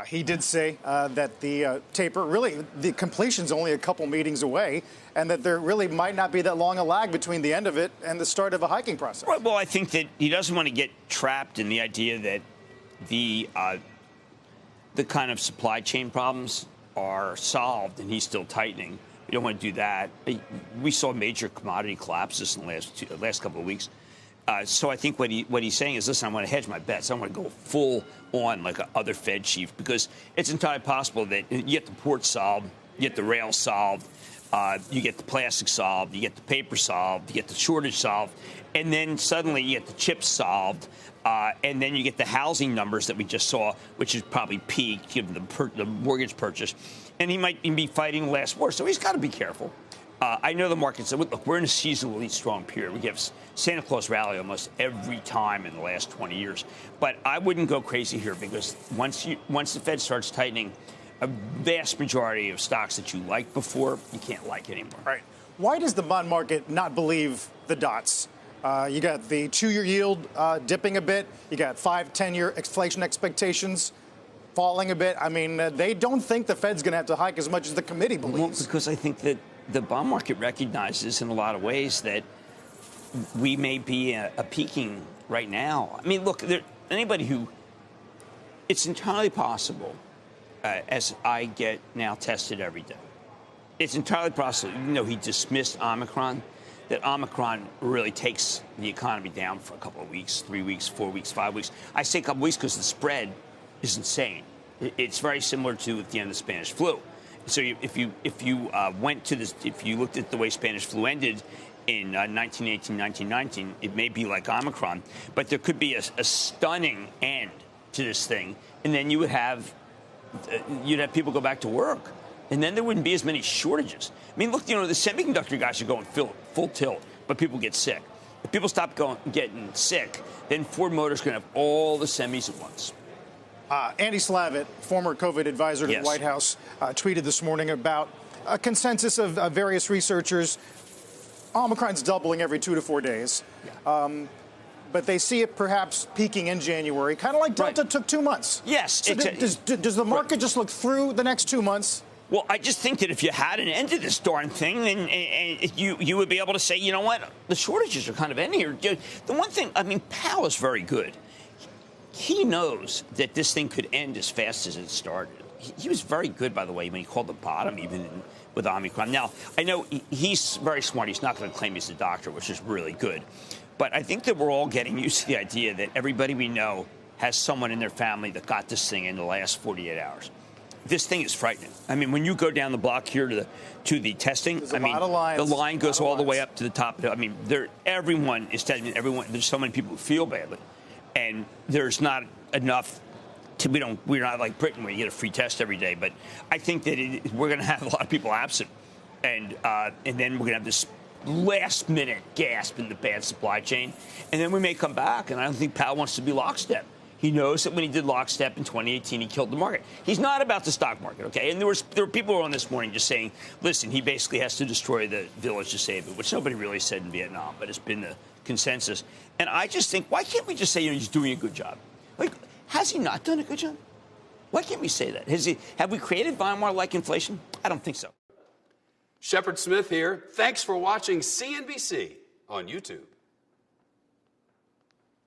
He did say that the taper, really, the completion's only a couple meetings away, and that there really might not be that long a lag between the end of it and the start of a hiking process. Right, well, I think that he doesn't want to get trapped in the idea that the kind of supply chain problems are solved and he's still tightening. We don't want to do that. We saw major commodity collapses in the last couple of weeks. So I think what he's saying is, listen, I want to hedge my bets. I want to go full on like other Fed chief, because it's entirely possible that you get the port solved, you get the rail solved, you get the plastic solved, you get the paper solved, you get the shortage solved, and then suddenly you get the chips solved, and then you get the housing numbers that we just saw, which is probably peaked given the mortgage purchase, and he might be fighting the last war. So he's got to be careful. I know the markets. Look, we're in a seasonally strong period. We have Santa Claus rally almost every time in the last 20 years. But I wouldn't go crazy here, because once the Fed starts tightening, a vast majority of stocks that you liked before, you can't like anymore. Right. Why does the bond market not believe the dots? You got the 2-year yield dipping a bit. You got 5-10-year inflation expectations falling a bit. I mean, they don't think the Fed's going to have to hike as much as the committee believes. Well, because I think that the bond market recognizes in a lot of ways that we may be a peaking right now. I mean, look, it's entirely possible, as I get now tested every day, it's entirely possible, he dismissed Omicron, that Omicron really takes the economy down for a couple of weeks, 3 weeks, 4 weeks, 5 weeks. I say a couple of weeks because the spread is insane. It's very similar to at the end of the Spanish flu. So if you went to this, if you looked at the way Spanish flu ended in 1918, 1919, it may be like Omicron, but there could be a stunning end to this thing, and then you'd have people go back to work, and then there wouldn't be as many shortages. I mean, look, the semiconductor guys are going full tilt, but people get sick. If people stop getting sick, then Ford Motors can have all the semis at once. Andy Slavitt, former COVID advisor to the White House, tweeted this morning about a consensus of various researchers. Omicron's doubling every 2 to 4 days. Yeah. But they see it perhaps peaking in January, kind of like Delta took 2 months. Yes. So does the market just look through the next 2 months? Well, I just think that if you had an end to this darn thing, then you would be able to say, you know what, the shortages are kind of ending here. The one thing, I mean, Powell is very good. He knows that this thing could end as fast as it started. He was very good, by the way, when he called the bottom, even with Omicron. Now, I know he's very smart. He's not going to claim he's a doctor, which is really good. But I think that we're all getting used to the idea that everybody we know has someone in their family that got this thing in the last 48 hours. This thing is frightening. I mean, when you go down the block here to the testing, the line goes all the way up to the top. I mean, everyone is testing. There's so many people who feel badly. And there's not enough we're not like Britain where you get a free test every day. But I think that we're going to have a lot of people absent. And then we're going to have this last minute gasp in the bad supply chain. And then we may come back. And I don't think Powell wants to be lockstep. He knows that when he did lockstep in 2018, he killed the market. He's not about the stock market, okay? And there were people on this morning just saying, listen, he basically has to destroy the village to save it, which nobody really said in Vietnam, but it's been the consensus. And I just think, why can't we just say, he's doing a good job? Like, has he not done a good job? Why can't we say that? Have we created Weimar-like inflation? I don't think so. Shepard Smith here. Thanks for watching CNBC on YouTube.